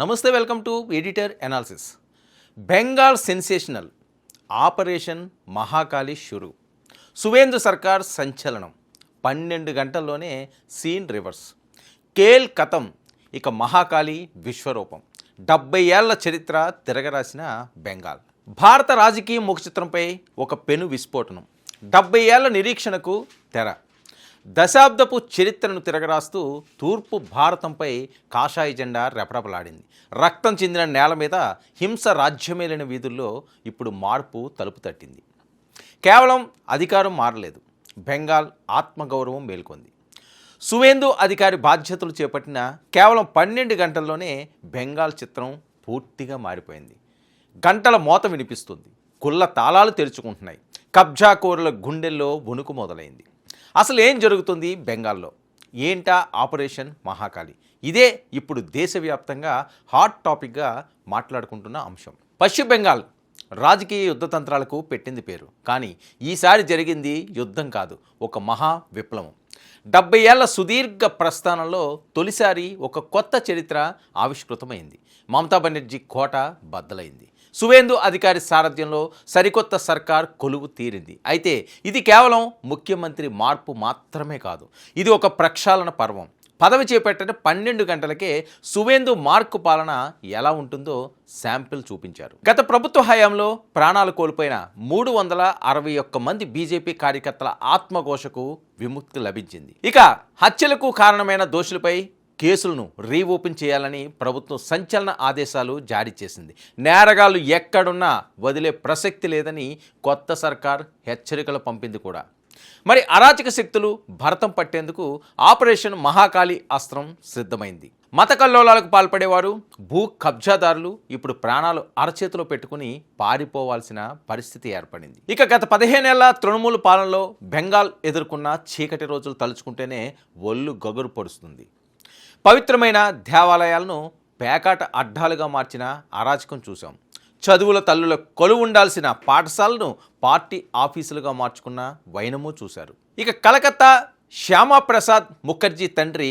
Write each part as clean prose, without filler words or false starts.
నమస్తే, welcome to editor analysis. Bengal sensational operation Mahakali షురు. సువేందు సర్కార్ సంచలనం. 12 గంటల్లోనే సీన్ రివర్స్. కేల్ కథం. ఇక మహాకాళి విశ్వరూపం. 70 ఏళ్ల చరిత్ర తిరగరాసిన బెంగాల్. భారత రాజకీయ ముఖచిత్రంపై ఒక పెను విస్ఫోటనం. 70 ఏళ్ల నిరీక్షణకు తెర. దశాబ్దపు చరిత్రను తిరగరాస్తూ తూర్పు భారతంపై కాషాయ జెండా రెపరెపలాడింది. రక్తం చెందిన నేల మీద హింస రాజ్యమేలిన వీధుల్లో ఇప్పుడు మార్పు తలుపు తట్టింది. కేవలం అధికారం మారలేదు, బెంగాల్ ఆత్మగౌరవం మేల్కొంది. సువేందు అధికారి బాధ్యతలు చేపట్టిన కేవలం 12 గంటల్లోనే బెంగాల్ చిత్రం పూర్తిగా మారిపోయింది. గంటల మోత వినిపిస్తుంది, కుళ్ళ తాళాలు తెరుచుకుంటున్నాయి, కబ్జాకోరుల గుండెల్లో వణుకు మొదలైంది. అసలు ఏం జరుగుతుంది బెంగాల్లో? ఏంటా ఆపరేషన్ మహాకాళి? ఇదే ఇప్పుడు దేశవ్యాప్తంగా హాట్ టాపిక్గా మాట్లాడుకుంటున్న అంశం. పశ్చిమ బెంగాల్ రాజకీయ యుద్ధతంత్రాలకు పెట్టింది పేరు. కానీ ఈసారి జరిగింది యుద్ధం కాదు, ఒక మహా విప్లవం. 70 ఏళ్ల సుదీర్ఘ ప్రస్థానంలో తొలిసారి ఒక కొత్త చరిత్ర ఆవిష్కృతమైంది. మమతా బెనర్జీ కోట బద్దలైంది. సువేందు అధికారి సారథ్యంలో సరికొత్త సర్కార్ కొలువు తీరింది. అయితే ఇది కేవలం ముఖ్యమంత్రి మార్పు మాత్రమే కాదు, ఇది ఒక ప్రక్షాళన పర్వం. పదవి చేపట్టిన 12 గంటలకే సువేందు మార్కు పాలన ఎలా ఉంటుందో శాంపిల్ చూపించారు. గత ప్రభుత్వ హయాంలో ప్రాణాలు కోల్పోయిన 361 మంది బీజేపీ కార్యకర్తల ఆత్మఘోషకు విముక్తి లభించింది. ఇక హత్యలకు కారణమైన దోషులపై కేసులను రీఓపెన్ చేయాలని ప్రభుత్వం సంచలన ఆదేశాలు జారీ చేసింది. నేరగాళ్లు ఎక్కడున్నా వదిలే ప్రసక్తి లేదని కొత్త సర్కార్ హెచ్చరికలు పంపింది కూడా. మరి అరాచక శక్తులు భరతం పట్టేందుకు ఆపరేషన్ మహాకాళి అస్త్రం సిద్ధమైంది. మత కల్లోలాలకు పాల్పడేవారు, భూ కబ్జాదారులు ఇప్పుడు ప్రాణాలు అరచేతిలో పెట్టుకుని పారిపోవాల్సిన పరిస్థితి ఏర్పడింది. ఇక గత 15 ఏళ్ల తృణమూల్ పాలనలో బెంగాల్ ఎదుర్కొన్న చీకటి రోజులు తలుచుకుంటేనే ఒళ్ళు గగురు పొడుస్తుంది. పవిత్రమైన దేవాలయాలను పేకాట అడ్డాలుగా మార్చిన అరాచకం చూసాం. చదువుల తల్లుల కొలువు ఉండాల్సిన పాఠశాలను పార్టీ ఆఫీసులుగా మార్చుకున్న వైనము చూశారు. ఇక కలకత్తా శ్యామాప్రసాద్ ముఖర్జీ తండ్రి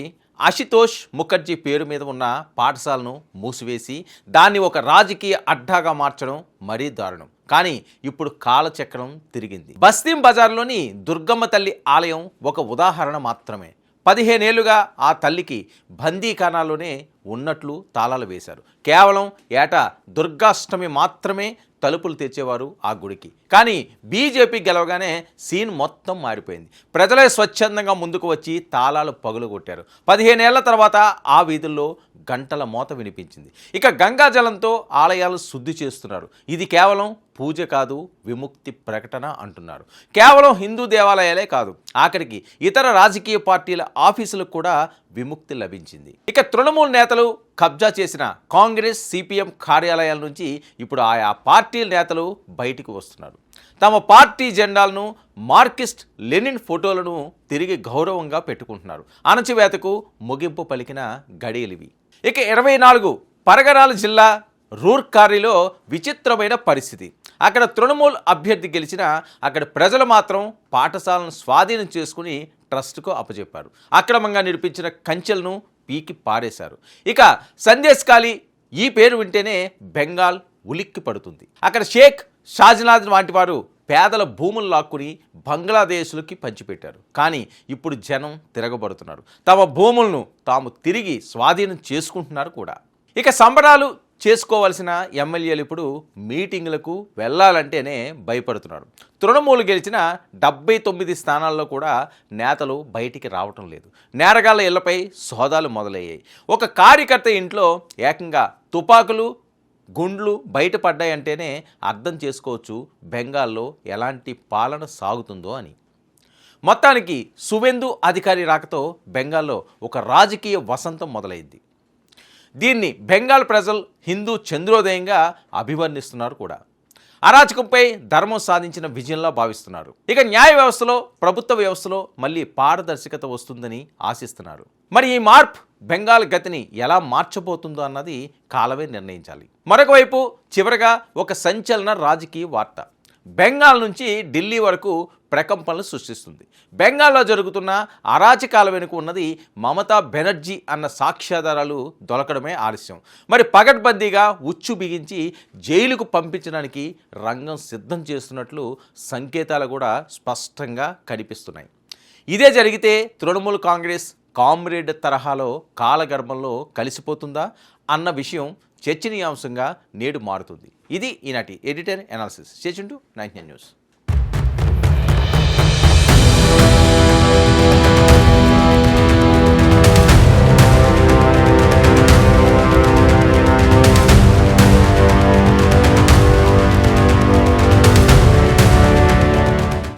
అశుతోష్ ముఖర్జీ పేరు మీద ఉన్న పాఠశాలను మూసివేసి దాన్ని ఒక రాజకీయ అడ్డాగా మార్చడం మరీ దారుణం. కానీ ఇప్పుడు కాలచక్రం తిరిగింది. బస్తీం బజార్లోని దుర్గమ్మ తల్లి ఆలయం ఒక ఉదాహరణ మాత్రమే. 15 ఏళ్లుగా ఆ తల్లికి బందీఖానాలోనే ఉన్నట్లు తాళాలు వేశారు. కేవలం ఏటా దుర్గాష్టమి మాత్రమే తలుపులు తెచ్చేవారు ఆ గుడికి. కానీ బీజేపీ గెలవగానే సీన్ మొత్తం మారిపోయింది. ప్రజలే స్వచ్ఛందంగా ముందుకు వచ్చి తాళాలు పగులుగొట్టారు. 15 ఏళ్ల తర్వాత ఆ వీధుల్లో గంటల మోత వినిపించింది. ఇక గంగాజలంతో ఆలయాలు శుద్ధి చేస్తున్నారు. ఇది కేవలం పూజ కాదు, విముక్తి ప్రకటన అంటున్నారు. కేవలం హిందూ దేవాలయాలే కాదు, ఆఖరికి ఇతర రాజకీయ పార్టీల ఆఫీసులకు కూడా విముక్తి లభించింది. ఇక తృణమూల్ నేతలు కబ్జా చేసిన కాంగ్రెస్, సిపిఎం కార్యాలయాల నుంచి ఇప్పుడు ఆయా పార్టీల నేతలు బయటికి వస్తున్నారు. తమ పార్టీ జెండాలను, మార్కిస్ట్ లెనిన్ ఫోటోలను తిరిగి గౌరవంగా పెట్టుకుంటున్నారు. అణచివేతకు ముగింపు పలికిన గడియలివి. ఇక 24 పరగనాల జిల్లా రూర్కారీలో విచిత్రమైన పరిస్థితి. అక్కడ తృణమూల్ అభ్యర్థి గెలిచినా అక్కడ ప్రజలు మాత్రం పాఠశాలను స్వాధీనం చేసుకుని ట్రస్ట్కు అప్పచెప్పారు. అక్రమంగా నిర్మించిన కంచెలను పీకి పారేశారు. ఇక సందేశ్కాలి ఈ పేరు వింటేనే బెంగాల్ ఉలిక్కి పడుతుంది. అక్కడ షేక్ షాజ్నాద్ వంటి వారు పేదల భూములు లాక్కుని బంగ్లాదేశ్లకి పంచిపెట్టారు. కానీ ఇప్పుడు జనం తిరగబడుతున్నారు. తమ భూములను తాము తిరిగి స్వాధీనం చేసుకుంటున్నారు కూడా. ఇక సంబరాలు చేసుకోవాల్సిన ఎమ్మెల్యేలు ఇప్పుడు మీటింగులకు వెళ్ళాలంటేనే భయపడుతున్నారు. తృణమూలు గెలిచిన 79 స్థానాల్లో కూడా నేతలు బయటికి రావటం లేదు. నేరగాళ్ల ఇళ్లపై సోదాలు మొదలయ్యాయి. ఒక కార్యకర్త ఇంట్లో ఏకంగా తుపాకులు, గుండ్లు బయటపడ్డాయంటేనే అర్థం చేసుకోవచ్చు బెంగాల్లో ఎలాంటి పాలన సాగుతుందో అని. మొత్తానికి సువేందు అధికారి రాకతో బెంగాల్లో ఒక రాజకీయ వసంతం మొదలైంది. దీన్ని బెంగాల్ ప్రజలు హిందూ చంద్రోదయంగా అభివర్ణిస్తున్నారు కూడా. అరాచకంపై ధర్మం సాధించిన విజయంలా భావిస్తున్నారు. ఇక న్యాయ వ్యవస్థలో, ప్రభుత్వ వ్యవస్థలో మళ్ళీ పారదర్శకత వస్తుందని ఆశిస్తున్నారు. మరి ఈ మార్పు బెంగాల్ గతిని ఎలా మార్చబోతుందో అన్నది కాలమే నిర్ణయించాలి. మరొక వైపు చివరగా ఒక సంచలన రాజకీయ వార్త. బెంగాల్ నుంచి ఢిల్లీ వరకు ప్రకంపనలు సృష్టిస్తుంది. బెంగాల్లో జరుగుతున్న అరాచకాల వెనుక ఉన్నది మమతా బెనర్జీ అన్న సాక్ష్యాధారాలు దొరకడమే ఆలస్యం. మరి పగడ్బందీగా ఉచ్చు బిగించి జైలుకు పంపించడానికి రంగం సిద్ధం చేస్తున్నట్లు సంకేతాలు కూడా స్పష్టంగా కనిపిస్తున్నాయి. ఇదే జరిగితే తృణమూల్ కాంగ్రెస్ కామ్రేడ్ తరహాలో కాలగర్భంలో కలిసిపోతుందా అన్న విషయం చర్చనీయాంశంగా నేడు మారుతుంది. ఇది ఈనాటి editor analysis. Stay tuned to 99 news.